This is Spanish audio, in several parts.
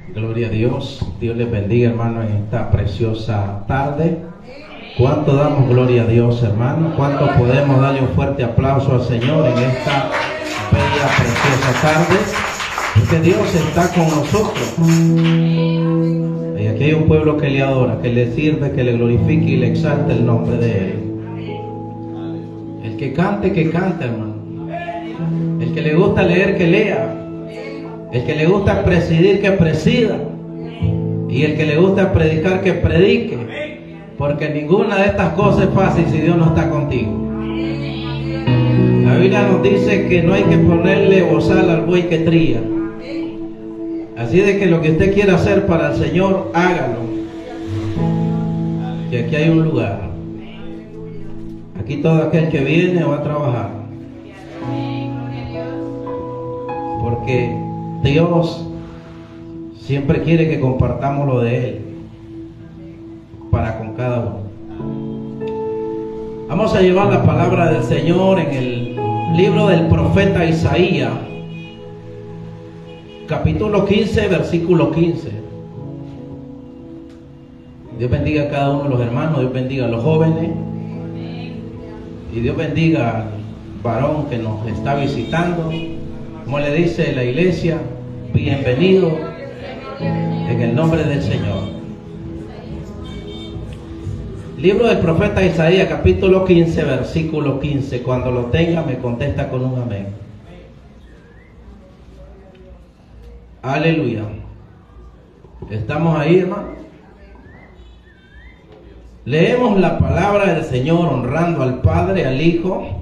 Gloria a Dios. Dios les bendiga, hermano, en esta preciosa tarde. ¿Cuánto damos gloria a Dios, hermano? ¿Cuánto podemos darle un fuerte aplauso al Señor en esta bella, preciosa tarde? Porque Dios está con nosotros. Y aquí hay un pueblo que le adora, que le sirve, que le glorifique y le exalta el nombre de Él. El que cante, hermano. El que le gusta leer, que lea. El que le gusta presidir, que presida. Y el que le gusta predicar, que predique. Porque ninguna de estas cosas es fácil si Dios no está contigo. La Biblia nos dice que no hay que ponerle bozal al buey que trilla. Así de que lo que usted quiera hacer para el Señor, hágalo. Que aquí hay un lugar. Aquí todo aquel que viene va a trabajar. Porque Dios siempre quiere que compartamos lo de Él para con cada uno. Vamos a llevar la palabra del Señor en el libro del profeta Isaías, capítulo 15, versículo 15. Dios bendiga a cada uno de los hermanos, Dios bendiga a los jóvenes y Dios bendiga al varón que nos está visitando. Como le dice la iglesia, bienvenido en el nombre del Señor. Libro del profeta Isaías, capítulo 15, versículo 15. Cuando lo tenga, me contesta con un amén. Aleluya. ¿Estamos ahí, hermano? Leemos la palabra del Señor honrando al Padre, al Hijo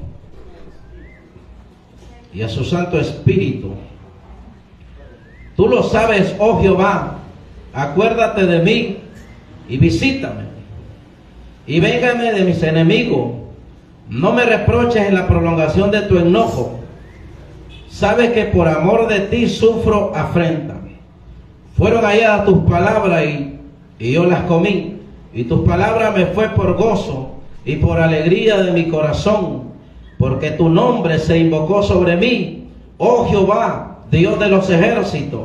y a su Santo Espíritu. Tú lo sabes, oh Jehová, acuérdate de mí y visítame. Y véngame de mis enemigos. No me reproches en la prolongación de tu enojo. Sabes que por amor de ti sufro afrenta. Fueron halladas tus palabras y yo las comí. Y tus palabras me fue por gozo y por alegría de mi corazón. Porque tu nombre se invocó sobre mí, oh Jehová, Dios de los ejércitos.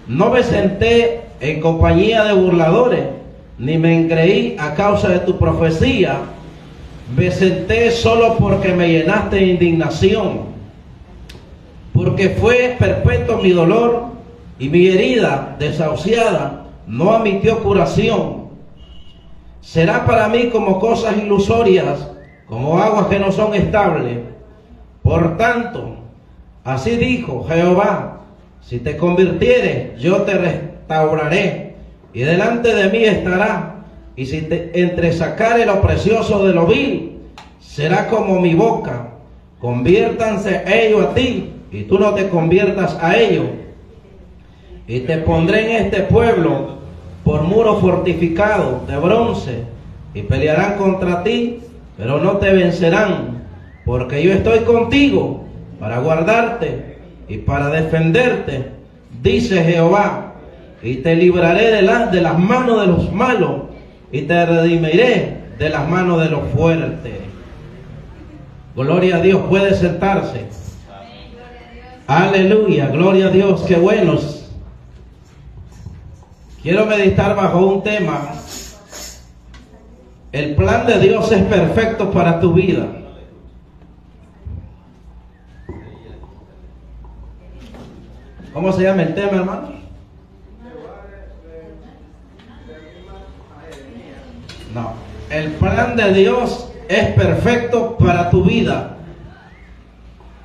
No me senté en compañía de burladores, ni me engreí a causa de tu profecía. Me senté solo porque me llenaste de indignación. Porque fue perpetuo mi dolor y mi herida desahuciada no admitió curación. Será para mí como cosas ilusorias, como aguas que no son estables. Por tanto, así dijo Jehová, si te convirtieres, yo te restauraré, y delante de mí estará, y si te entresacare lo precioso de lo vil, será como mi boca. Conviértanse ellos a ti, y tú no te conviertas a ellos. Y te pondré en este pueblo por muro fortificado de bronce, y pelearán contra ti, pero no te vencerán, porque yo estoy contigo para guardarte y para defenderte, dice Jehová. Y te libraré de las manos de los malos, y te redimiré de las manos de los fuertes. Gloria a Dios. Puede sentarse. Aleluya, gloria a Dios. Qué buenos. Quiero meditar bajo un tema. El plan de Dios es perfecto para tu vida. ¿Cómo se llama el tema, hermano? No. El plan de Dios es perfecto para tu vida.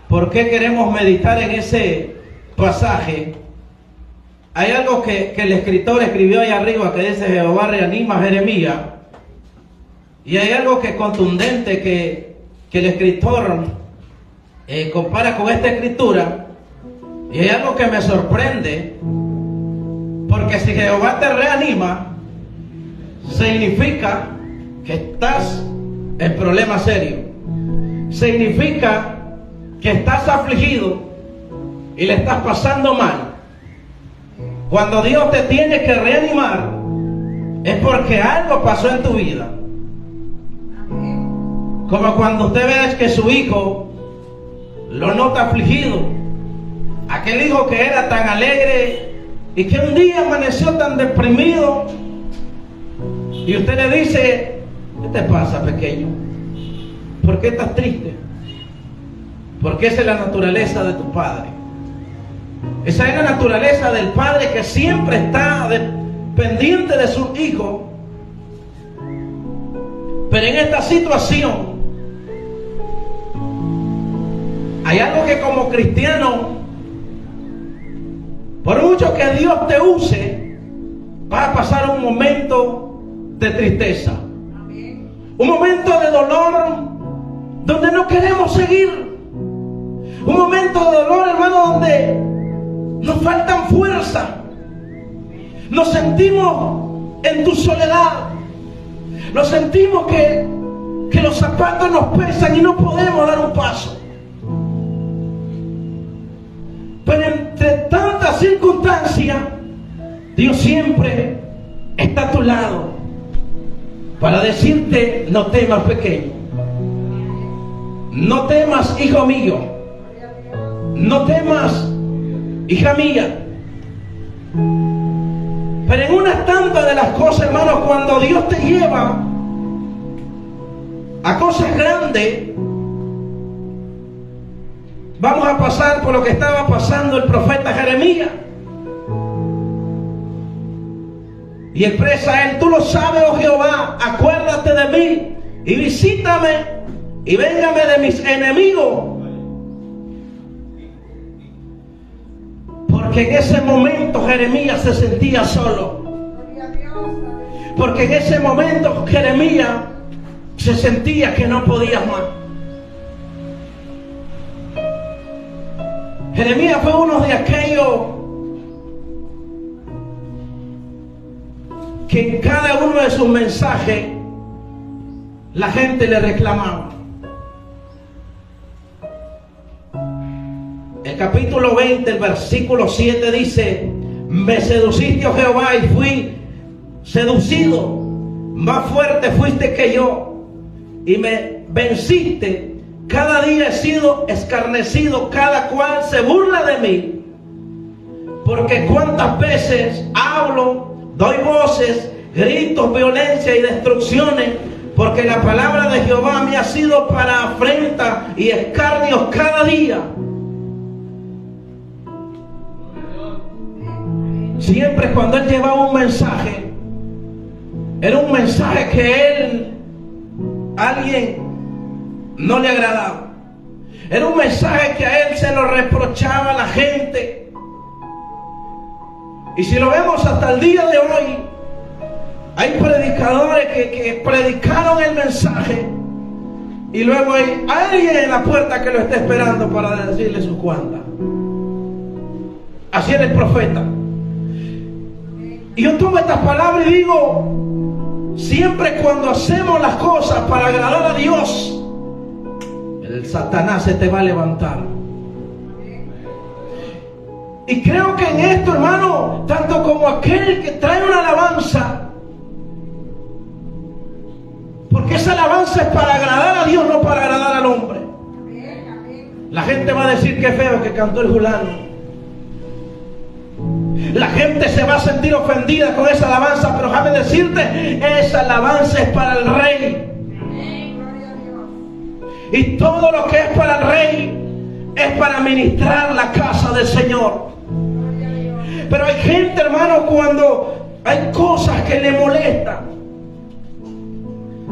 ¿Por qué queremos meditar en ese pasaje? Hay algo que el escritor escribió ahí arriba que dice: Jehová reanima a Jeremías. Y hay algo que es contundente que el escritor compara con esta escritura. Y hay algo que me sorprende. Porque si Jehová te reanima, significa que estás en problemas serios. Significa que estás afligido y le estás pasando mal. Cuando Dios te tiene que reanimar, es porque algo pasó en tu vida. Como cuando usted ve que su hijo lo nota afligido. Aquel hijo que era tan alegre y que un día amaneció tan deprimido y usted le dice: ¿qué te pasa, pequeño? ¿Por qué estás triste? Porque esa es la naturaleza de tu padre. Esa es la naturaleza del padre que siempre está pendiente de su hijo. Pero en esta situación hay algo que como cristiano, por mucho que Dios te use, va a pasar un momento de tristeza, un momento de dolor donde no queremos seguir, un momento de dolor, hermano, donde nos faltan fuerza, nos sentimos en tu soledad, nos sentimos que los zapatos nos pesan y no podemos dar un paso. Pero entre tantas circunstancias, Dios siempre está a tu lado para decirte: no temas, pequeño, no temas, hijo mío, no temas, hija mía. Pero en unas tantas de las cosas, hermanos, cuando Dios te lleva a cosas grandes, vamos a pasar por lo que estaba pasando el profeta Jeremías. Y expresa a él: tú lo sabes, oh Jehová, acuérdate de mí y visítame y véngame de mis enemigos. Porque en ese momento Jeremías se sentía solo. Porque en ese momento Jeremías se sentía que no podía más. Jeremías fue uno de aquellos que en cada uno de sus mensajes la gente le reclamaba. El capítulo 20, el versículo 7 dice: me seduciste, oh Jehová, y fui seducido. Más fuerte fuiste que yo y me venciste. Cada día he sido escarnecido, cada cual se burla de mí. Porque cuántas veces hablo, doy voces, gritos, violencia y destrucciones, porque la palabra de Jehová me ha sido para afrenta y escarnios cada día. Siempre cuando él llevaba un mensaje, era un mensaje que alguien no le agradaba. Era un mensaje que a él se lo reprochaba la gente. Y si lo vemos hasta el día de hoy, hay predicadores que predicaron el mensaje y luego hay alguien en la puerta que lo está esperando para decirle sus cuantas. Así era el profeta. Y yo tomo estas palabras y digo: siempre cuando hacemos las cosas para agradar a Dios, el Satanás se te va a levantar. Y creo que en esto, hermano, tanto como aquel que trae una alabanza, porque esa alabanza es para agradar a Dios, no para agradar al hombre. La gente va a decir: qué feo que cantó el fulano. La gente se va a sentir ofendida con esa alabanza, pero déjame decirte, esa alabanza es para el rey. Y todo lo que es para el rey es para ministrar la casa del Señor. Pero hay gente, hermano, cuando hay cosas que le molestan,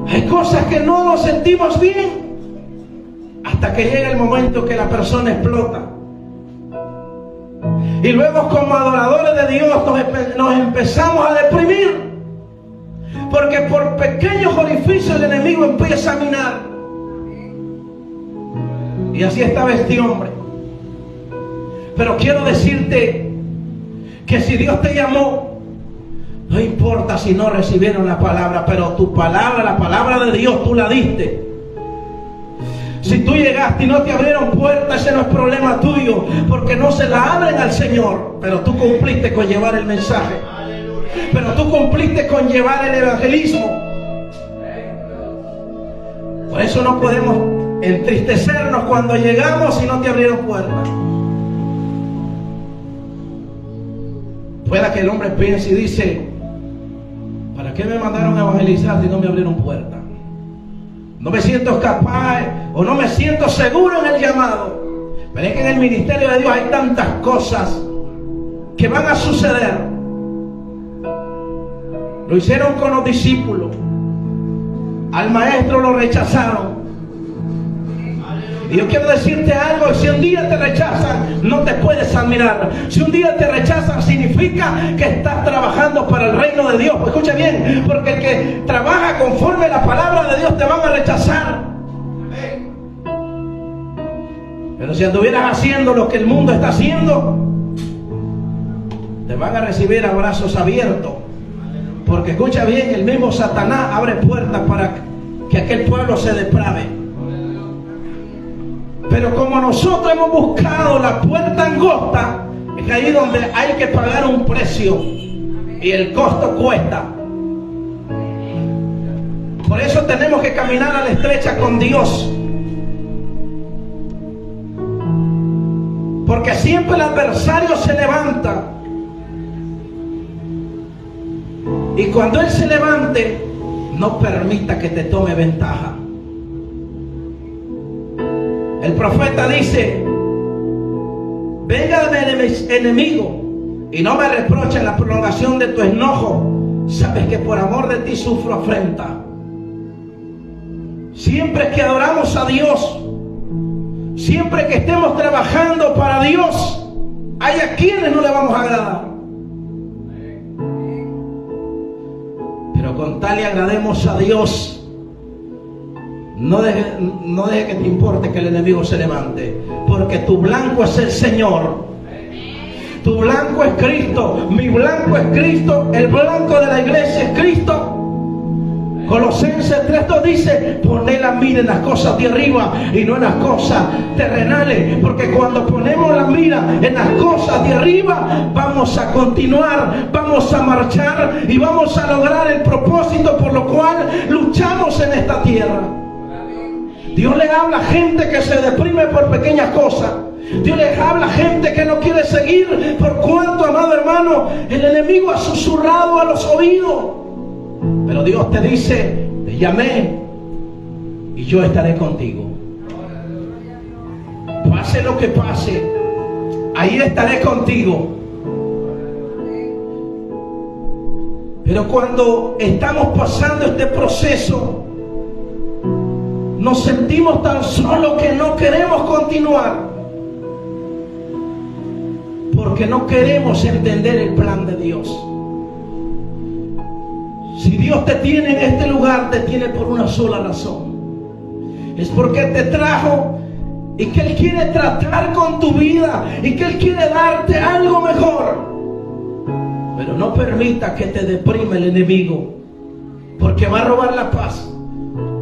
hay cosas que no nos sentimos bien, hasta que llega el momento que la persona explota. Y luego, como adoradores de Dios, nos empezamos a deprimir, porque por pequeños orificios el enemigo empieza a minar. Y así estaba este hombre. Pero quiero decirte que si Dios te llamó, no importa si no recibieron la palabra, pero tu palabra, la palabra de Dios, tú la diste. Si tú llegaste y no te abrieron puertas, ese no es problema tuyo, porque no se la abren al Señor. Pero tú cumpliste con llevar el mensaje. Pero tú cumpliste con llevar el evangelismo. Por eso no podemos entristecernos cuando llegamos y no te abrieron puertas. Pueda que el hombre piense y dice: ¿para qué me mandaron a evangelizar si no me abrieron puertas? No me siento capaz o no me siento seguro en el llamado. Pero es que en el ministerio de Dios hay tantas cosas que van a suceder. Lo hicieron con los discípulos. Al maestro lo rechazaron. Y yo quiero decirte algo: si un día te rechazan, no te puedes admirar. Si un día te rechazan, significa que estás trabajando para el reino de Dios. Pues escucha bien, porque el que trabaja conforme a la palabra de Dios te van a rechazar. Pero si anduvieras haciendo lo que el mundo está haciendo, te van a recibir a brazos abiertos. Porque escucha bien, el mismo Satanás abre puertas para que aquel pueblo se deprave. Pero como nosotros hemos buscado la puerta angosta, es ahí donde hay que pagar un precio. Y el costo cuesta. Por eso tenemos que caminar a la estrecha con Dios. Porque siempre el adversario se levanta. Y cuando él se levante, no permita que te tome ventaja. El profeta dice: véngame de mis enemigos y no me reprochen la prolongación de tu enojo. Sabes que por amor de ti sufro afrenta. Siempre que adoramos a Dios, siempre que estemos trabajando para Dios, hay a quienes no le vamos a agradar. Pero con tal y agrademos a Dios, no deje que te importe que el enemigo se levante, porque tu blanco es el Señor. Tu blanco es Cristo, mi blanco es Cristo, el blanco de la iglesia es Cristo. Colosenses 3:2 dice: poned la mira en las cosas de arriba y no en las cosas terrenales. Porque cuando ponemos la mira en las cosas de arriba, vamos a continuar, vamos a marchar y vamos a lograr el propósito por lo cual luchamos en esta tierra. Dios le habla a gente que se deprime por pequeñas cosas. Dios les habla a gente que no quiere seguir por cuanto, amado hermano, el enemigo ha susurrado a los oídos. Pero Dios te dice: te llamé y yo estaré contigo. Pase lo que pase, ahí estaré contigo. Pero cuando estamos pasando este proceso, nos sentimos tan solos que no queremos continuar. Porque no queremos entender el plan de Dios. Si Dios te tiene en este lugar, te tiene por una sola razón. Es porque te trajo y que Él quiere tratar con tu vida y que Él quiere darte algo mejor. Pero no permita que te deprime el enemigo, porque va a robar la paz,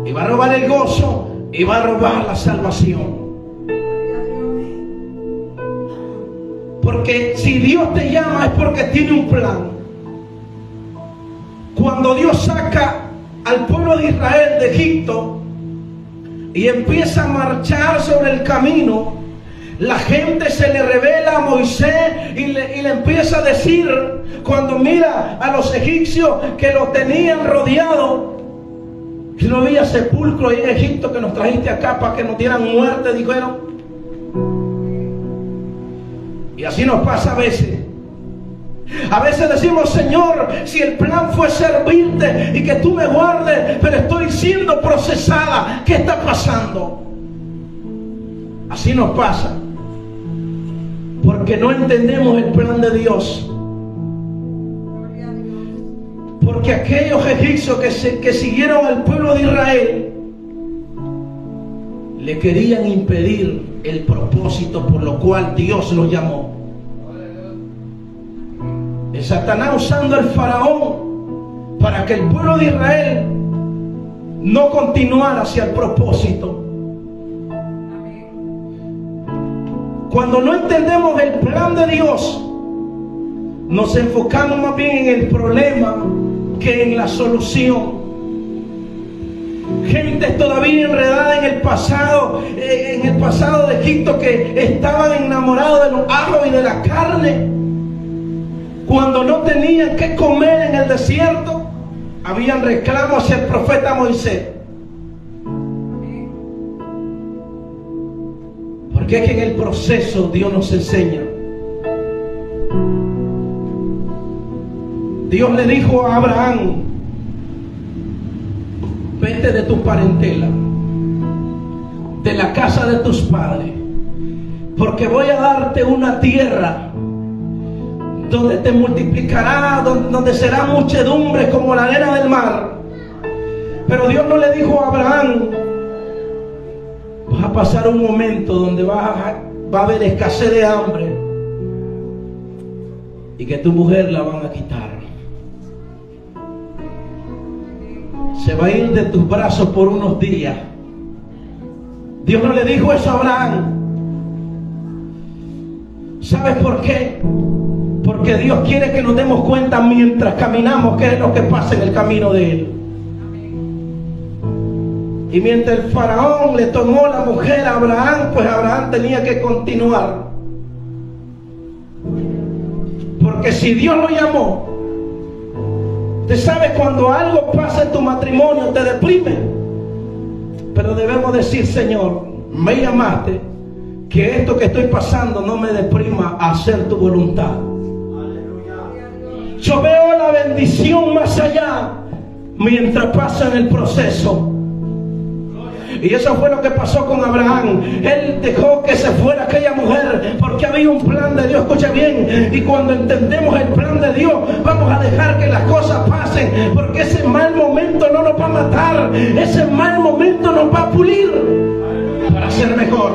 y va a robar el gozo, y va a robar la salvación. Porque si Dios te llama es porque tiene un plan. Cuando Dios saca al pueblo de Israel de Egipto y empieza a marchar sobre el camino, la gente se le revela a Moisés y le empieza a decir, cuando mira a los egipcios que lo tenían rodeado, que no había sepulcro ahí en Egipto, que nos trajiste acá para que nos dieran muerte, dijeron. Y así nos pasa a veces. A veces decimos: Señor, si el plan fue servirte y que tú me guardes, pero estoy siendo procesada, ¿qué está pasando? Así nos pasa, porque no entendemos el plan de Dios. Porque aquellos egipcios que siguieron al pueblo de Israel le querían impedir el propósito por lo cual Dios los llamó. Es Satanás usando al faraón para que el pueblo de Israel no continuara hacia el propósito. Cuando no entendemos el plan de Dios, nos enfocamos más bien en el problema que en la solución. Gente todavía enredada en el pasado de Egipto, que estaban enamorados de los ajos y de la carne. Cuando no tenían que comer en el desierto, habían reclamos hacia el profeta Moisés. Porque es que en el proceso Dios nos enseña. Dios le dijo a Abraham: vete de tu parentela, de la casa de tus padres, porque voy a darte una tierra donde te multiplicará, donde será muchedumbre como la arena del mar. Pero Dios no le dijo a Abraham: vas a pasar un momento donde va a haber escasez de hambre y que tu mujer la van a quitar. Se va a ir de tus brazos por unos días. Dios no le dijo eso a Abraham. ¿Sabes por qué? Porque Dios quiere que nos demos cuenta mientras caminamos qué es lo que pasa en el camino de Él. Y mientras el faraón le tomó la mujer a Abraham, pues Abraham tenía que continuar. Porque si Dios lo llamó, usted sabe, cuando algo pasa en tu matrimonio te deprime, pero debemos decir: Señor, me llamaste, que esto que estoy pasando no me deprima a hacer tu voluntad. Yo veo la bendición más allá mientras pasa en el proceso. Y eso fue lo que pasó con Abraham. Él dejó que se fuera aquella mujer porque había un plan de Dios. Escucha bien. Y cuando entendemos el plan de Dios, vamos a dejar que las cosas pasen, porque ese mal momento no nos va a matar. Ese mal momento nos va a pulir para ser mejor.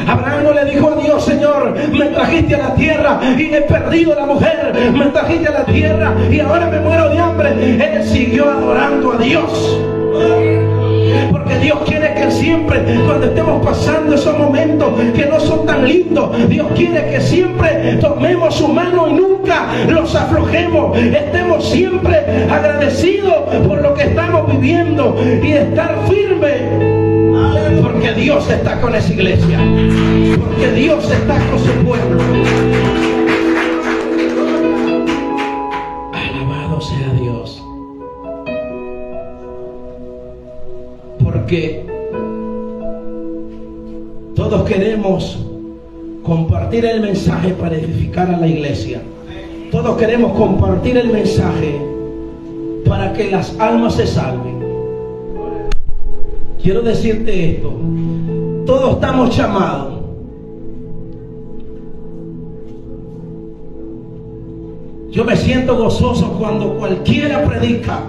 Abraham no le dijo a Dios: Señor, me trajiste a la tierra y he perdido a la mujer, me trajiste a la tierra y ahora me muero de hambre. Él siguió adorando a Dios. Porque Dios quiere que siempre, cuando estemos pasando esos momentos que no son tan lindos, Dios quiere que siempre tomemos su mano y nunca los aflojemos. Estemos siempre agradecidos por lo que estamos viviendo y estar firmes. Porque Dios está con esa iglesia. Porque Dios está con su pueblo. Alabado sea Dios. Porque todos queremos compartir el mensaje para edificar a la iglesia. Todos queremos compartir el mensaje para que las almas se salven. Quiero decirte esto: todos estamos llamados. Yo me siento gozoso cuando cualquiera predica.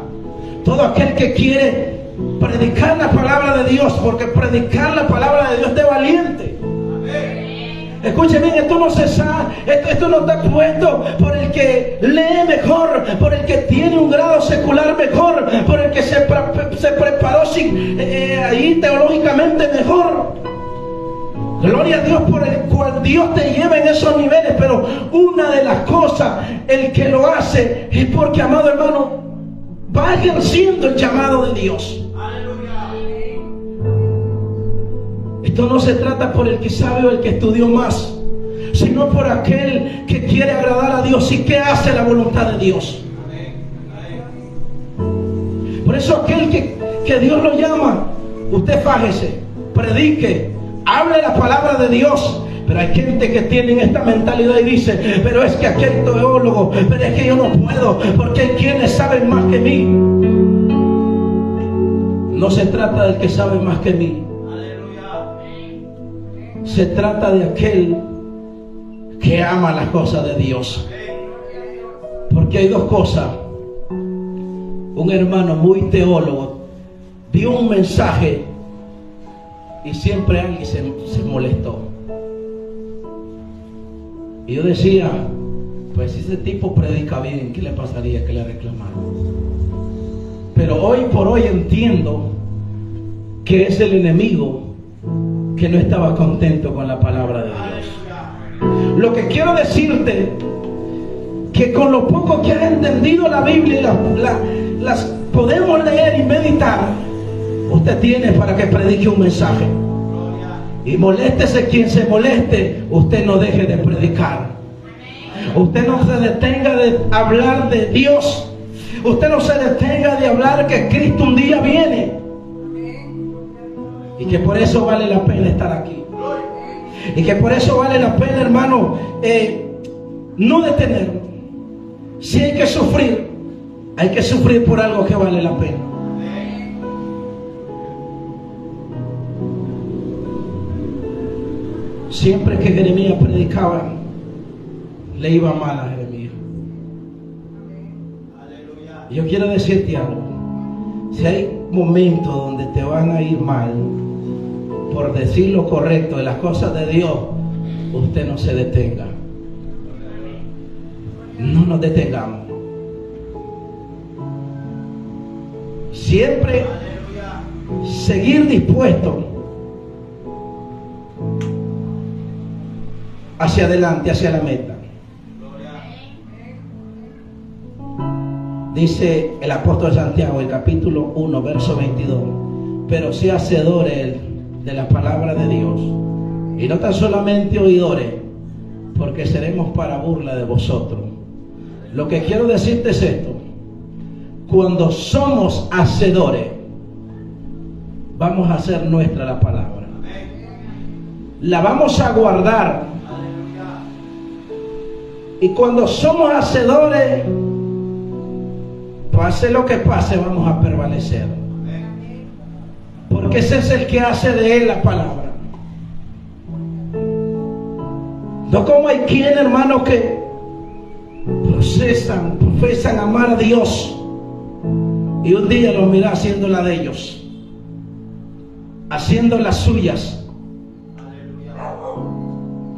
Todo aquel que quiere predicar la palabra de Dios, porque predicar la palabra de Dios es valiente. Escuche bien, esto no se sabe, esto no está puesto por el que lee mejor, por el que tiene un grado secular mejor, por el que se preparó ahí teológicamente mejor. Gloria a Dios por el cual Dios te lleva en esos niveles. Pero una de las cosas, el que lo hace es porque, amado hermano, va ejerciendo el llamado de Dios. Esto no se trata por el que sabe o el que estudió más, sino por aquel que quiere agradar a Dios y que hace la voluntad de Dios. Por eso aquel que Dios lo llama, usted fájese, predique, hable la palabra de Dios. Pero hay gente que tiene esta mentalidad y dice: pero es que aquel teólogo, pero es que yo no puedo, porque hay quienes saben más que mí. No se trata del que sabe más que mí. Se trata de aquel que ama las cosas de Dios. Porque hay dos cosas. Un hermano muy teólogo dio un mensaje y siempre alguien se molestó. Y yo decía: pues si ese tipo predica bien, ¿qué le pasaría que le reclamaron? Pero hoy por hoy entiendo que es el enemigo que no estaba contento con la palabra de Dios. Lo que quiero decirte, que con lo poco que has entendido la Biblia, las podemos leer y meditar, usted tiene para que predique un mensaje. Y moléstese quien se moleste, usted no deje de predicar. Usted no se detenga de hablar de Dios. Usted no se detenga de hablar que Cristo un día viene. Y que por eso vale la pena estar aquí. Y que por eso vale la pena, hermano, no detenernos. Si hay que sufrir por algo que vale la pena. Siempre que Jeremías predicaba, le iba mal a Jeremías. Y yo quiero decirte algo. Si hay momentos donde te van a ir mal por decir lo correcto de las cosas de Dios, usted no se detenga. No nos detengamos. Siempre seguir dispuesto hacia adelante, hacia la meta. Dice el apóstol Santiago, el capítulo 1, verso 22. Pero sea hacedores de la palabra de Dios, y no tan solamente oidores, porque seremos para burla de vosotros. Lo que quiero decirte es esto: cuando somos hacedores, vamos a hacer nuestra la palabra. La vamos a guardar. Y cuando somos hacedores, pase lo que pase, vamos a prevalecer. Porque ese es el que hace de él la palabra. No como hay quien, hermano, que profesan amar a Dios, y un día lo mira haciendo la de ellos, haciendo las suyas.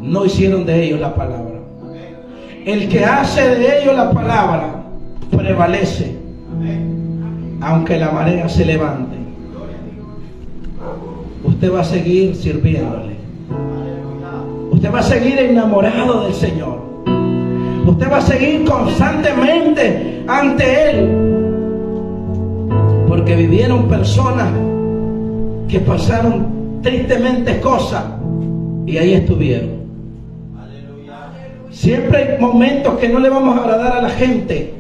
No hicieron de ellos la palabra. El que hace de ellos la palabra prevalece, aunque la marea se levante. Usted va a seguir sirviéndole. Usted va a seguir enamorado del Señor. Usted va a seguir constantemente ante Él, porque vivieron personas que pasaron tristemente cosas y ahí estuvieron. Siempre hay momentos que no le vamos a agradar a la gente,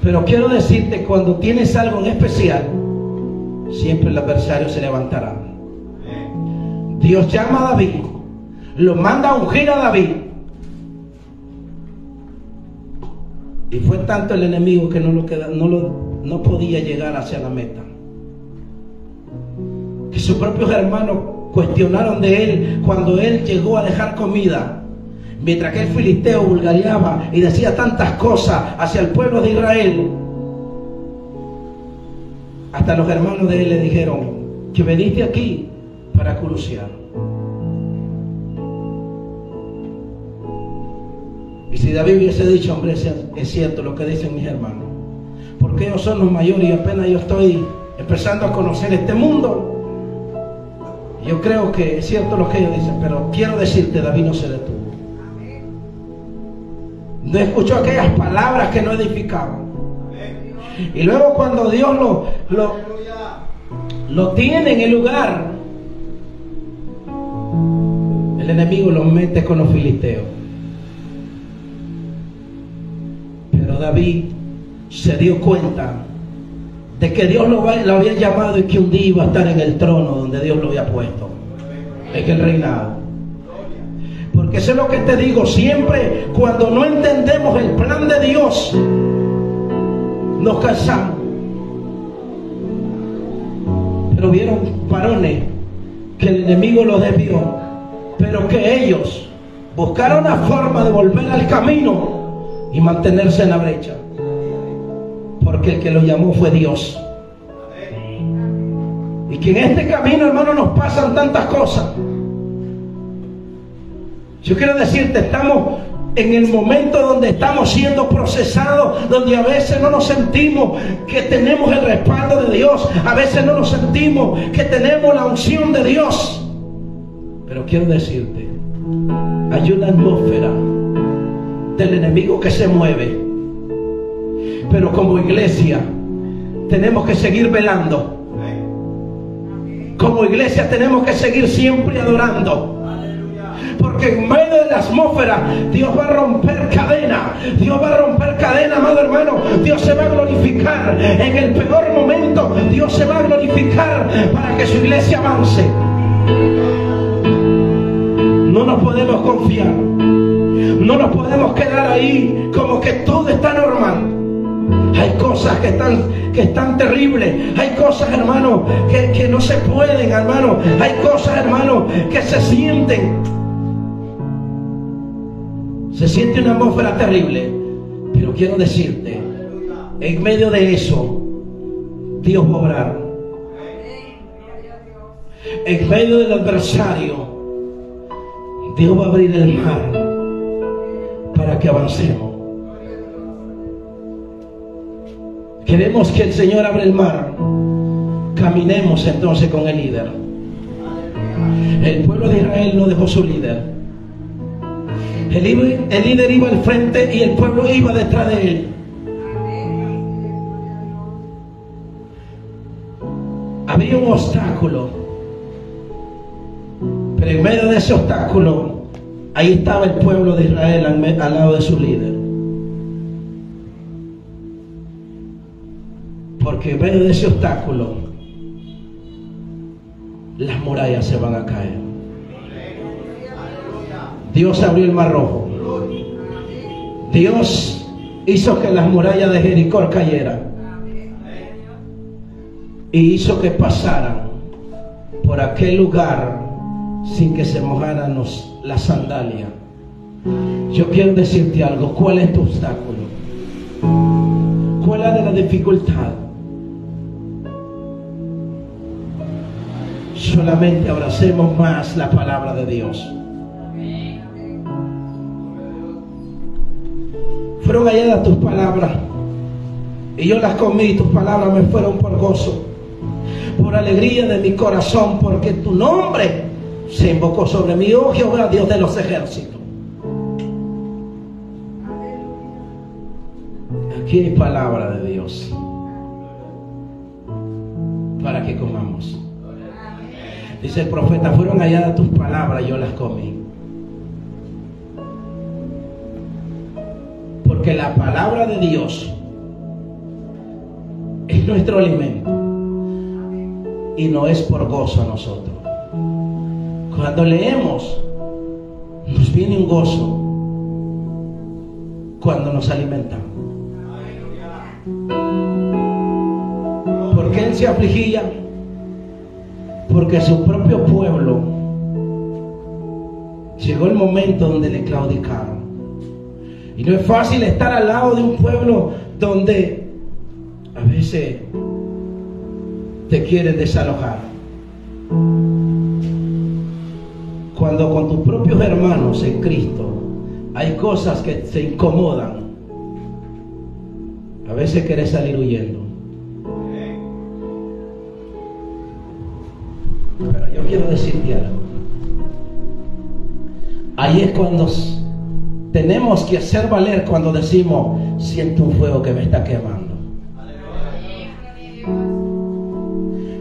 pero quiero decirte, cuando tienes algo en especial, siempre el adversario se levantará. Dios llama a David, lo manda a ungir a David, y fue tanto el enemigo que no podía llegar hacia la meta, que sus propios hermanos cuestionaron de él cuando él llegó a dejar comida, mientras que el filisteo vulgareaba y decía tantas cosas hacia el pueblo de Israel. Hasta los hermanos de él le dijeron que veniste aquí para cruciar. Y si David hubiese dicho, hombre, es cierto lo que dicen mis hermanos, porque ellos son los mayores y apenas yo estoy empezando a conocer este mundo. Yo creo que es cierto lo que ellos dicen, pero quiero decirte, David no se detuvo. No escuchó aquellas palabras que no edificaban. Y luego cuando Dios lo tiene en el lugar, el enemigo lo mete con los filisteos. Pero David se dio cuenta de que Dios lo había llamado y que un día iba a estar en el trono donde Dios lo había puesto, en el reinado. Porque eso es lo que te digo, siempre cuando no entendemos el plan de Dios, nos cansamos. Pero vieron varones que el enemigo los desvió, pero que ellos buscaron la forma de volver al camino y mantenerse en la brecha, porque el que lo llamó fue Dios. Y que en este camino, hermano, nos pasan tantas cosas. Yo quiero decirte, estamos en el momento donde estamos siendo procesados, donde a veces no nos sentimos que tenemos el respaldo de Dios, a veces no nos sentimos que tenemos la unción de Dios. Pero quiero decirte, hay una atmósfera del enemigo que se mueve. Pero como iglesia tenemos que seguir velando. Como iglesia tenemos que seguir siempre adorando. Porque en medio de la atmósfera Dios va a romper cadena. Dios va a romper cadena, amado hermano. Dios se va a glorificar. En el peor momento Dios se va a glorificar para que su iglesia avance. No nos podemos confiar. No nos podemos quedar ahí como que todo está normal. Hay cosas que están terribles. Hay cosas, hermano, que no se pueden, hermano. Hay cosas, hermano, que se sienten. Se siente una atmósfera terrible. Pero quiero decirte, en medio de eso, Dios va a obrar. En medio del adversario, Dios va a abrir el mar para que avancemos. Queremos que el Señor abra el mar. Caminemos entonces con el líder. El pueblo de Israel no dejó su líder. El líder iba al frente y el pueblo iba detrás de él. Había un obstáculo, pero en medio de ese obstáculo, ahí estaba el pueblo de Israel al lado de su líder. Porque en medio de ese obstáculo, las murallas se van a caer. Dios abrió el mar rojo. Dios hizo que las murallas de Jericó cayeran. Y hizo que pasaran por aquel lugar sin que se mojaran las sandalias. Yo quiero decirte algo. ¿Cuál es tu obstáculo? ¿Cuál es la dificultad? Solamente abracemos más la palabra de Dios. Fueron halladas tus palabras y yo las comí, y tus palabras me fueron por gozo, por alegría de mi corazón, porque tu nombre se invocó sobre mí, oh Jehová, Dios de los ejércitos. Aquí hay palabra de Dios para que comamos. Dice el profeta, fueron halladas tus palabras y yo las comí. Porque la palabra de Dios es nuestro alimento y no es por gozo a nosotros. Cuando leemos, nos viene un gozo cuando nos alimentamos. ¿Por qué él se afligía? Porque su propio pueblo llegó el momento donde le claudicaron. Y no es fácil estar al lado de un pueblo donde a veces te quieren desalojar. Cuando con tus propios hermanos en Cristo hay cosas que se incomodan, a veces quieres salir huyendo. Pero yo quiero decirte algo. Ahí es cuando tenemos que hacer valer cuando decimos, siento un fuego que me está quemando.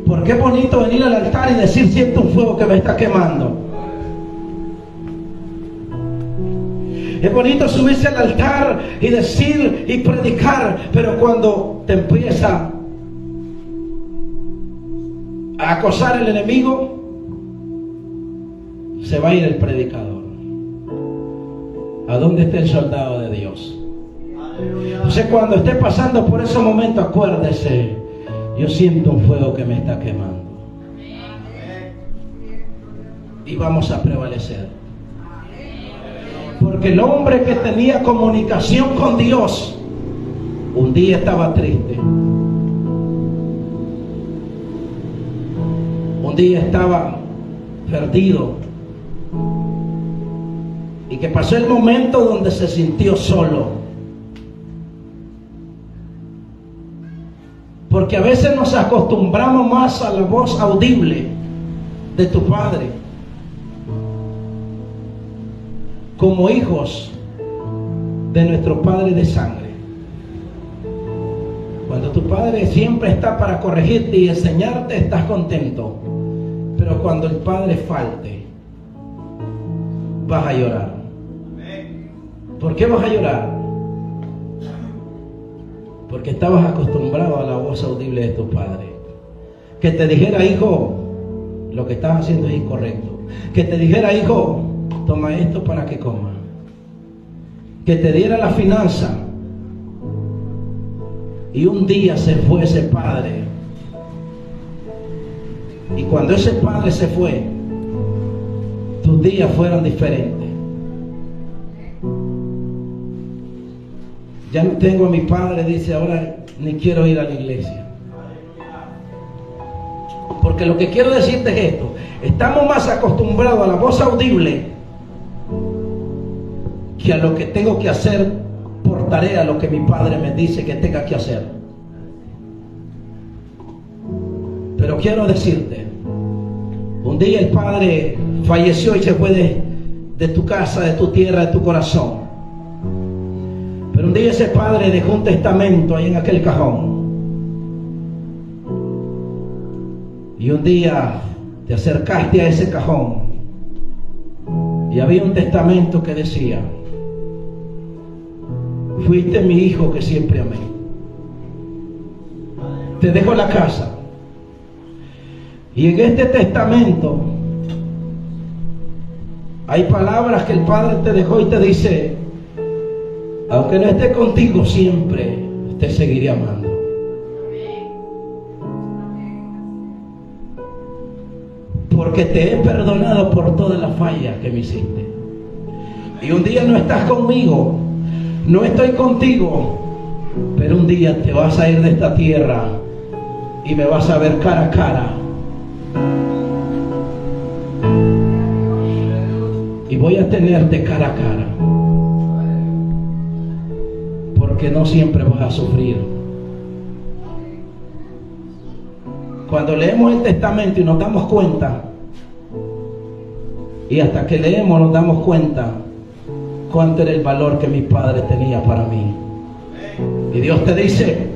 Porque es bonito venir al altar y decir, siento un fuego que me está quemando. Es bonito subirse al altar y decir y predicar, pero cuando te empieza a acosar el enemigo, se va a ir el predicador. ¿A dónde está el soldado de Dios? Entonces cuando esté pasando por ese momento, acuérdese, yo siento un fuego que me está quemando. Y vamos a prevalecer. Porque el hombre que tenía comunicación con Dios, un día estaba triste. Un día estaba perdido. Y que pasó el momento donde se sintió solo. Porque a veces nos acostumbramos más a la voz audible de tu Padre. Como hijos de nuestro Padre de sangre. Cuando tu Padre siempre está para corregirte y enseñarte, estás contento. Pero cuando el Padre falte, vas a llorar. ¿Por qué vas a llorar? Porque estabas acostumbrado a la voz audible de tu padre. Que te dijera, hijo, lo que estás haciendo es incorrecto. Que te dijera, hijo, toma esto para que comas. Que te diera la finanza. Y un día se fue ese padre. Y cuando ese padre se fue, tus días fueron diferentes. Ya no tengo a mi padre, dice, ahora ni quiero ir a la iglesia. Porque lo que quiero decirte es esto: estamos más acostumbrados a la voz audible que a lo que tengo que hacer por tarea, lo que mi padre me dice que tenga que hacer. Pero quiero decirte, un día el padre falleció y se fue de tu casa, de tu tierra, de tu corazón. Pero un día ese padre dejó un testamento ahí en aquel cajón. Y un día te acercaste a ese cajón y había un testamento que decía: fuiste mi hijo que siempre amé. Te dejo la casa. Y en este testamento hay palabras que el Padre te dejó y te dice: aunque no esté contigo siempre, te seguiré amando. Porque te he perdonado por todas las fallas que me hiciste. Y un día no estás conmigo, no estoy contigo, pero un día te vas a ir de esta tierra y me vas a ver cara a cara. Y voy a tenerte cara a cara. Porque no siempre vas a sufrir. Cuando leemos el testamento y nos damos cuenta, y hasta que leemos nos damos cuenta cuánto era el valor que mi padre tenía para mí. Y Dios te dice,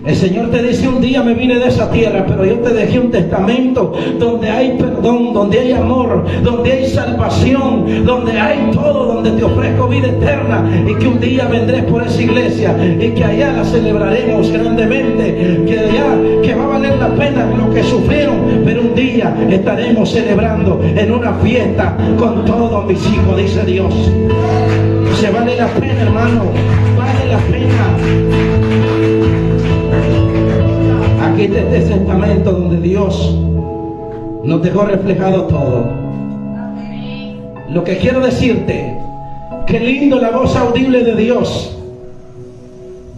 el Señor te dice: un día me vine de esa tierra, pero yo te dejé un testamento donde hay perdón, donde hay amor, donde hay salvación, donde hay todo, donde te ofrezco vida eterna, y que un día vendré por esa iglesia y que allá la celebraremos grandemente, que allá que va a valer la pena lo que sufrieron, pero un día estaremos celebrando en una fiesta con todos mis hijos, dice Dios. Se vale la pena, hermano, vale la pena. Aquí está este testamento donde Dios nos dejó reflejado todo. Lo que quiero decirte, qué lindo la voz audible de Dios,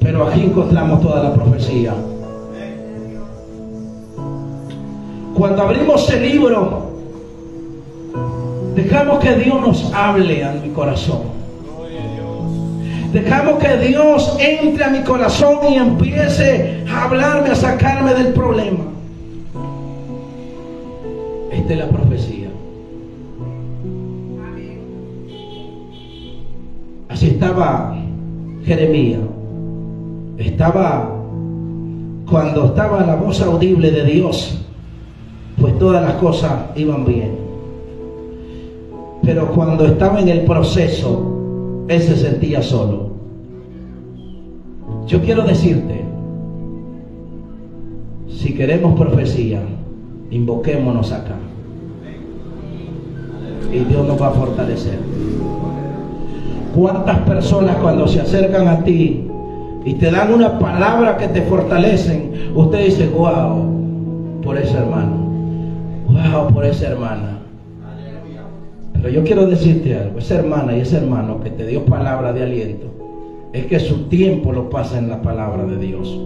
pero aquí encontramos toda la profecía. Cuando abrimos el libro, dejamos que Dios nos hable a mi corazón. Dejamos que Dios entre a mi corazón y empiece a hablarme, a sacarme del problema. Esta es la profecía. Así estaba Jeremías. Cuando estaba la voz audible de Dios, pues todas las cosas iban bien. Pero cuando estaba en el proceso, él se sentía solo. Yo quiero decirte, si queremos profecía, invoquémonos acá y Dios nos va a fortalecer. ¿Cuántas personas cuando se acercan a ti y te dan una palabra que te fortalecen, usted dice: wow, por ese hermano, wow, por esa hermana? Pero yo quiero decirte algo: esa hermana y ese hermano que te dio palabra de aliento, es que su tiempo lo pasa en la palabra de Dios.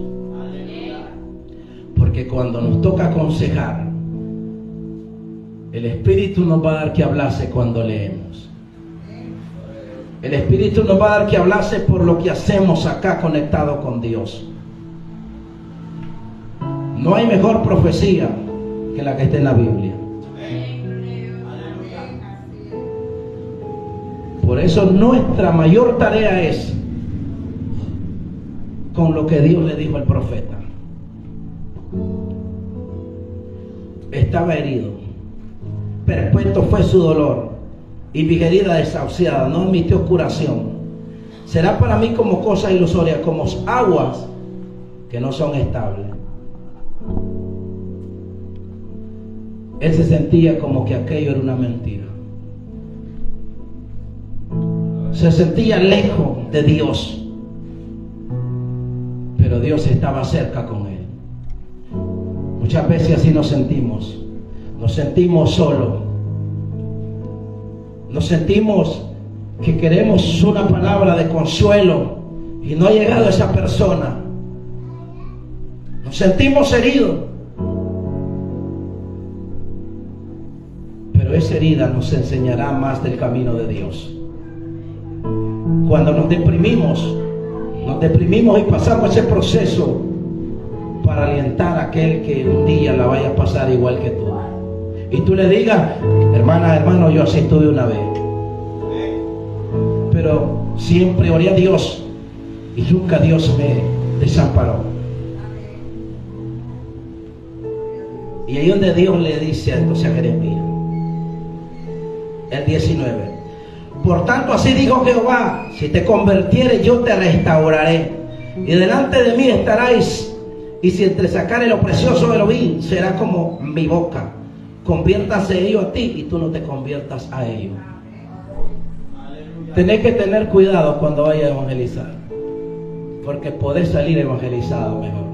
Porque cuando nos toca aconsejar, el Espíritu nos va a dar que hablase cuando leemos. El Espíritu nos va a dar que hablase por lo que hacemos acá conectado con Dios. No hay mejor profecía que la que está en la Biblia. Por eso nuestra mayor tarea es con lo que Dios le dijo al profeta. Estaba herido, perpetuo fue su dolor, y mi herida desahuciada no admitió curación. Será para mí como cosa ilusoria, como aguas que no son estables. Él se sentía como que aquello era una mentira. Se sentía lejos de Dios, pero Dios estaba cerca con él. Muchas veces así nos sentimos solos, nos sentimos que queremos una palabra de consuelo y no ha llegado esa persona, nos sentimos heridos, pero esa herida nos enseñará más del camino de Dios. Cuando nos deprimimos y pasamos ese proceso para alentar a aquel que un día la vaya a pasar igual que tú. Y tú le digas, hermana, hermano, yo así estuve una vez. Pero siempre oré a Dios y nunca Dios me desamparó. Y ahí donde Dios le dice entonces a Jeremías, el 19. Por tanto, así dijo Jehová, si te convirtieres, yo te restauraré, y delante de mí estarás, y si entresacare lo precioso de lo vil, será como mi boca. Conviértase ellos a ti, y tú no te conviertas a ellos. Tenés que tener cuidado cuando vayas a evangelizar, porque podés salir evangelizado mejor.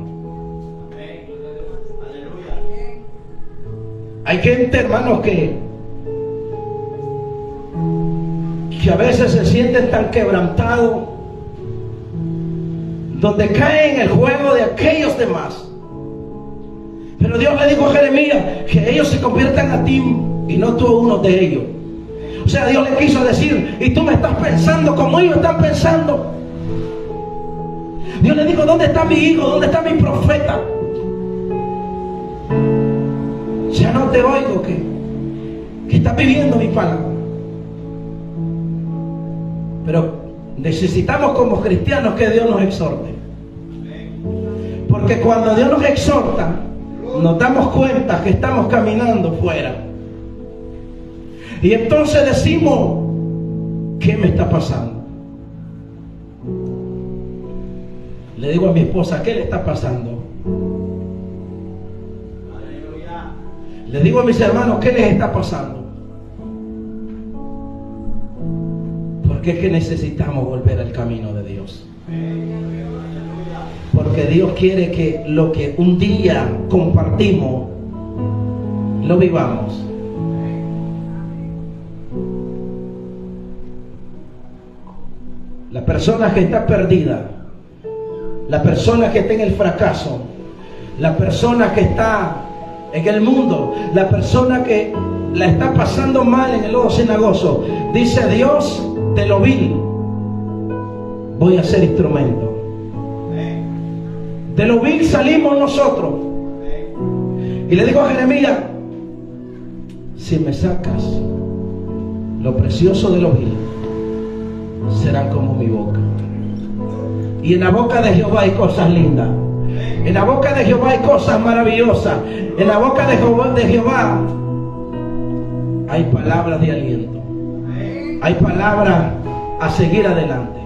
Hay gente, hermanos, que a veces se sienten tan quebrantados, donde caen en el juego de aquellos demás. Pero Dios le dijo a Jeremías que ellos se conviertan a ti y no tú a uno de ellos. O sea, Dios le quiso decir, y tú me estás pensando como ellos están pensando. Dios le dijo, ¿dónde está mi hijo? ¿Dónde está mi profeta? Ya no te oigo que estás viviendo mi palabra. Pero necesitamos como cristianos que Dios nos exhorte. Porque cuando Dios nos exhorta, nos damos cuenta que estamos caminando fuera. Y entonces decimos, ¿qué me está pasando? Le digo a mi esposa, ¿qué le está pasando? Le digo a mis hermanos, ¿qué les está pasando? Porque es que necesitamos volver al camino de Dios. Porque Dios quiere que lo que un día compartimos, lo vivamos. La persona que está perdida, la persona que está en el fracaso, la persona que está en el mundo, la persona que la está pasando mal en el lodo cenagoso, dice: Dios, de lo vil voy a ser instrumento. De lo vil salimos nosotros. Y le digo a Jeremías: si me sacas lo precioso de lo vil, serán como mi boca. Y en la boca de Jehová hay cosas lindas. En la boca de Jehová hay cosas maravillosas. En la boca de Jehová hay palabras de aliento. Hay palabras a seguir adelante.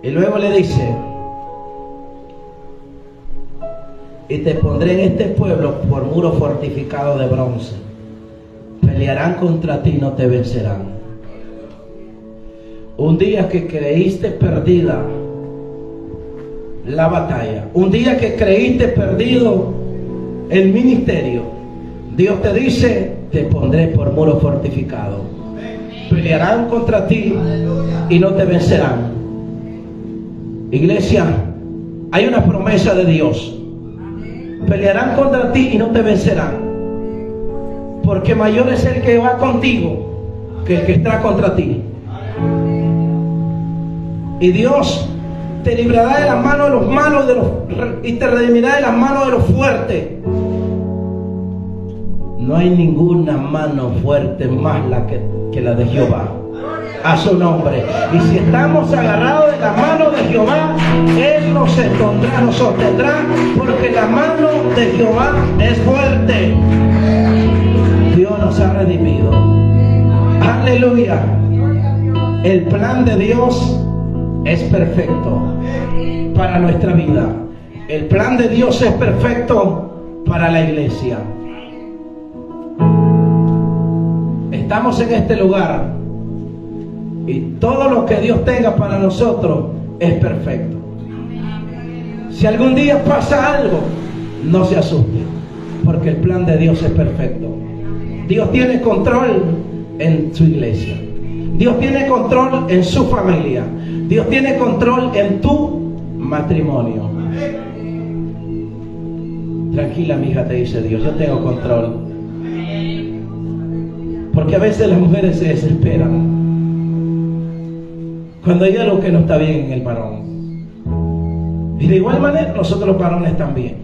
Y luego le dice: y te pondré en este pueblo por muro fortificado de bronce. Pelearán contra ti y no te vencerán. Un día que creíste perdida la batalla, un día que creíste perdido el ministerio, Dios te dice: te pondré por muro fortificado. Pelearán contra ti y no te vencerán. Iglesia, hay una promesa de Dios. Pelearán contra ti y no te vencerán, porque mayor es el que va contigo que el que está contra ti. Y Dios te librará de las manos de los malos y te redimirá de las manos de los fuertes. No hay ninguna mano fuerte más que la de Jehová. A su nombre. Y si estamos agarrados de la mano de Jehová, Él nos esconderá, nos sostendrá, porque la mano de Jehová es fuerte. Dios nos ha redimido. Aleluya. El plan de Dios es perfecto para nuestra vida. El plan de Dios es perfecto para la iglesia. Estamos en este lugar y todo lo que Dios tenga para nosotros es perfecto. Si algún día pasa algo, no se asuste, porque el plan de Dios es perfecto. Dios tiene control en su iglesia. Dios tiene control en su familia. Dios tiene control en tu matrimonio. Tranquila, mija, te dice Dios, yo tengo control. Porque a veces las mujeres se desesperan cuando hay algo que no está bien en el varón. Y de igual manera nosotros los varones también.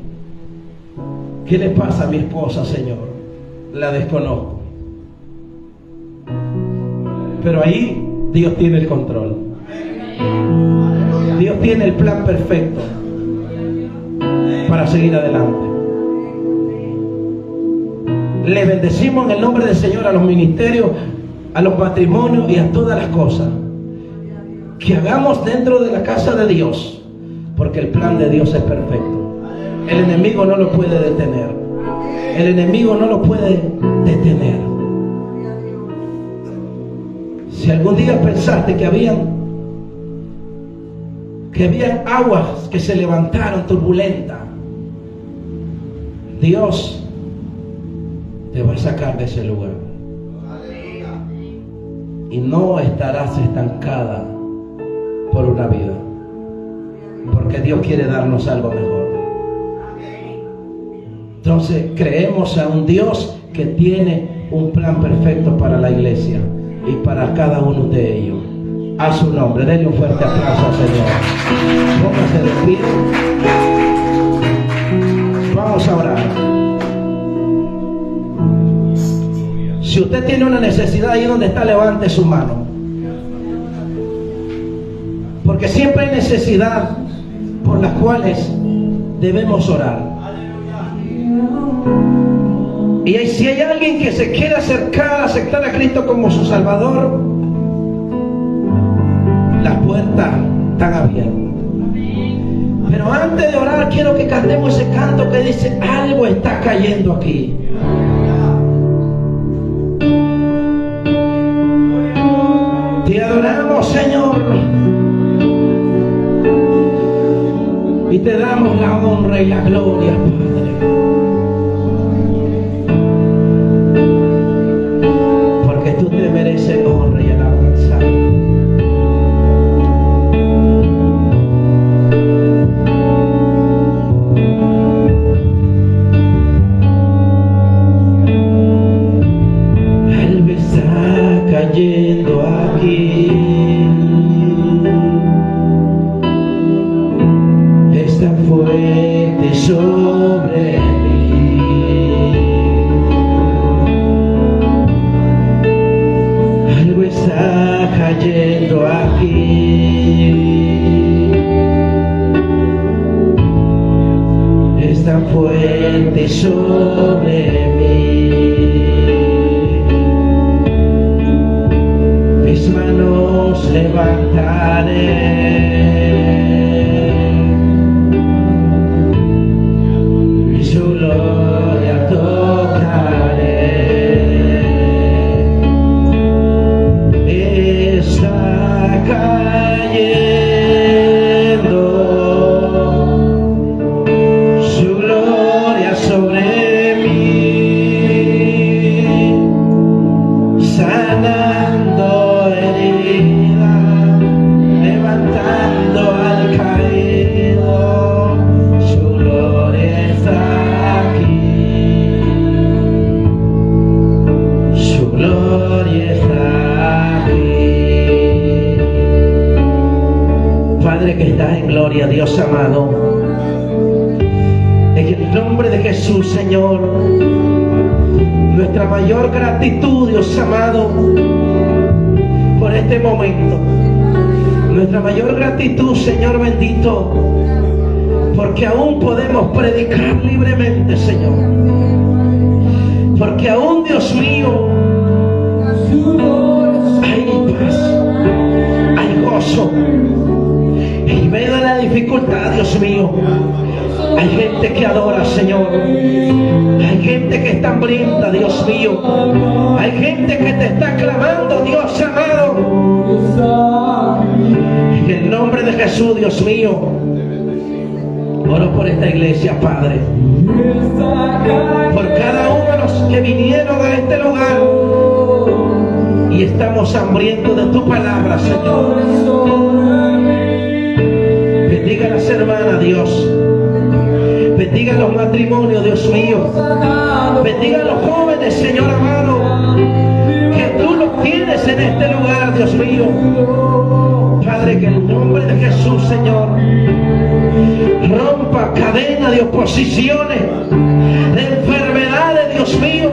¿Qué le pasa a mi esposa, Señor? La desconozco. Pero ahí Dios tiene el control. Dios tiene el plan perfecto para seguir adelante. Le bendecimos en el nombre del Señor a los ministerios, a los matrimonios y a todas las cosas que hagamos dentro de la casa de Dios, porque el plan de Dios es perfecto. El enemigo no lo puede detener. El enemigo no lo puede detener. Si algún día pensaste que habían aguas que se levantaron turbulentas, Dios te va a sacar de ese lugar. Y no estarás estancada por una vida, porque Dios quiere darnos algo mejor. Entonces creemos a un Dios que tiene un plan perfecto para la iglesia y para cada uno de ellos. A su nombre, denle un fuerte aplauso al Señor. Póngase de pie. Vamos a orar. Si usted tiene una necesidad ahí donde está, levante su mano. Porque siempre hay necesidad por las cuales debemos orar. Y si hay alguien que se quiere aceptar a Cristo como su Salvador, las puertas están abiertas. Pero antes de orar, quiero que cantemos ese canto que dice: algo está cayendo aquí. Te adoramos, Señor, y te damos la honra y la gloria, Padre, porque tú te mereces honra y alabanza. Algo está cayendo aquí. Está fuerte sobre mí. Algo está cayendo aquí. Está fuerte sobre mí. Mis manos levantaré. Su gloria tocaré. Está cayendo su gloria sobre mí, sanando heridas, levantando al caído. Su gloria está aquí, su gloria está aquí. Padre que estás en gloria, Dios amado, en el nombre de Jesús, Señor, nuestra mayor gratitud, Dios amado, por este momento. Nuestra mayor gratitud, Señor bendito, porque aún podemos predicar libremente, Señor. Porque aún, Dios mío, poderoso. En medio de la dificultad, Dios mío, hay gente que adora, Señor. Hay gente que está hambrienta, Dios mío. Hay gente que te está clamando, Dios amado. En el nombre de Jesús, Dios mío, oro por esta iglesia, Padre. Por cada uno de los que vinieron a este lugar y estamos hambrientos de tu palabra, Señor. Bendiga a las hermanas, Dios. Bendiga a los matrimonios, Dios mío. Bendiga a los jóvenes, Señor amado, que tú los tienes en este lugar, Dios mío. Padre, que en el nombre de Jesús, Señor, rompa cadena de oposiciones, de enfermedades, Dios mío.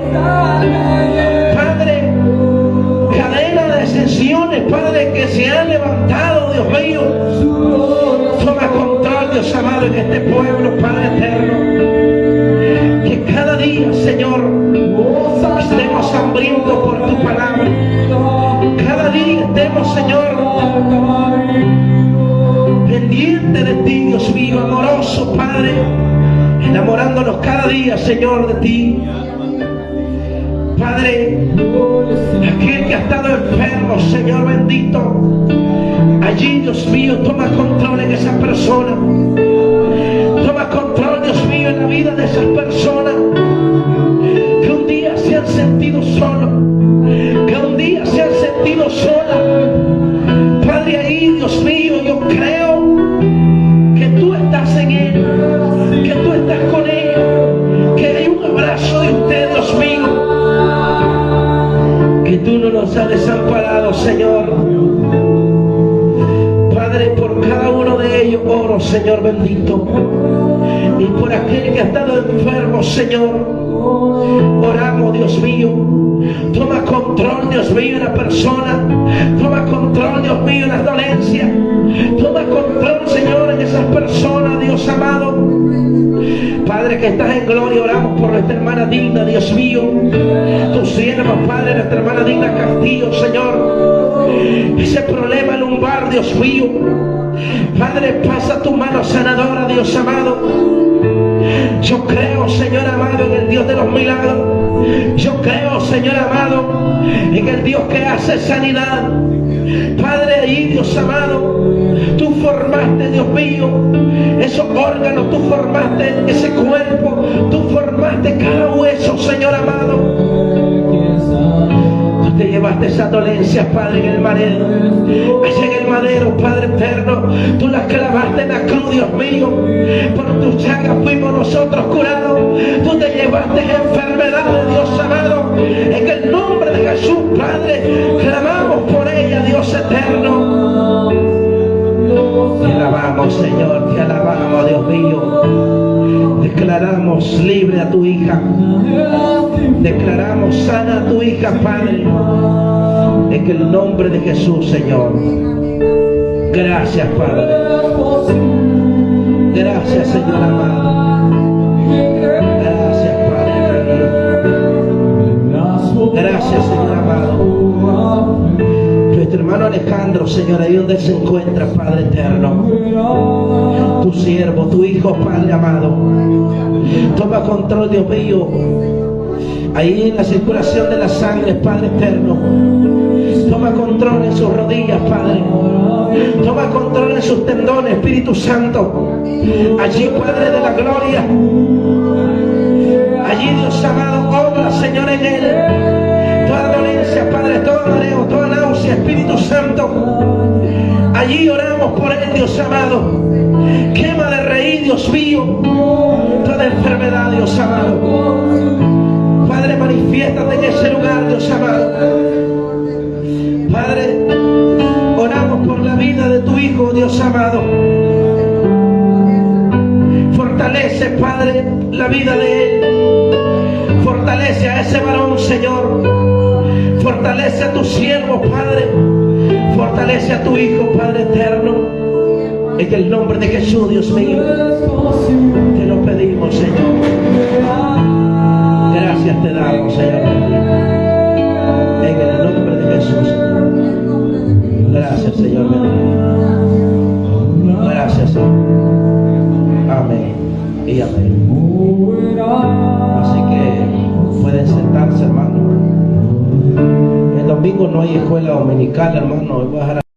Padre, cadena de exenciones, Padre, que se han levantado, Dios mío. Toma control, Dios amado, en este pueblo, Padre eterno. Que cada día, Señor, estemos hambrientos por tu palabra. Cada día estemos, Señor, pendiente de ti, Dios mío, amoroso, Padre, enamorándonos cada día, Señor, de ti. Padre, aquel que ha estado enfermo, Señor bendito, allí, Dios mío, toma control en esa persona. Toma control, Dios mío, en la vida de esas personas que un día se han sentido solos, que un día se han sentido solas. Padre, ahí, Dios mío, yo creo que tú estás en él, que tú estás con ellos, que hay un abrazo de usted, Dios mío, que tú no nos has desamparado, Señor. Padre, por cada uno de ellos oro, Señor bendito, y por aquel que ha estado enfermo, Señor, oramos, Dios mío. Toma control, Dios mío, en la persona. Toma control, Dios mío, en las dolencias. Toma control, Señor, en esas personas, Dios amado. Padre, que estás en gloria, oramos por nuestra hermana Digna, Dios mío. Tu sierva, Padre, nuestra hermana Digna Castillo, Señor. Ese problema lumbar, Dios mío. Padre, pasa tu mano sanadora, Dios amado. Yo creo, Señor amado, en el Dios de los milagros. Yo creo, Señor amado, en el Dios que hace sanidad. Padre, ahí, Dios amado, tú formaste, Dios mío, esos órganos, tú formaste ese cuerpo, tú formaste cada hueso, Señor amado. Tú te llevaste esas dolencias, Padre, en el madero. Allá en el madero, Padre eterno, tú las clavaste en la cruz, Dios mío. Por tus llagas fuimos nosotros curados. Tú te llevaste enfermedades, Dios amado. En el nombre de Jesús, Padre, clamamos por ella, Dios eterno. Te alabamos, Señor, te alabamos, Dios mío. Declaramos libre a tu hija. Declaramos sana a tu hija, Padre. En el nombre de Jesús, Señor. Gracias, Padre. Gracias, Señor amado. Gracias, Padre. Gracias, Señor amado. Nuestro hermano Alejandro, Señor, ahí donde se encuentra, Padre eterno. Tu siervo, tu hijo, Padre amado. Toma control, Dios mío. Ahí en la circulación de la sangre, Padre eterno. Toma control en sus rodillas, Padre. Toma control en sus tendones, Espíritu Santo. Allí, Padre de la gloria. Allí, Dios amado, obra, Señor, en él. Toda dolencia, Padre, todo mareo, toda náusea, Espíritu Santo. Allí oramos por él, Dios amado. Quema de raíz, Dios mío, toda enfermedad, Dios amado. Padre, manifiéstate en ese lugar, Dios amado. Padre, oramos por la vida de tu Hijo, Dios amado. Fortalece, Padre, la vida de él. Fortalece a ese varón, Señor. Fortalece a tu siervo, Padre. Fortalece a tu Hijo, Padre eterno. En el nombre de Jesús, Dios mío, te lo pedimos, Señor. Gracias te damos, Señor. En el nombre de Jesús, Señor. Gracias, Señor. Gracias, Señor. Amén y amén. Así que pueden sentarse, hermano. El domingo no hay escuela dominical, hermano. Voy a dejar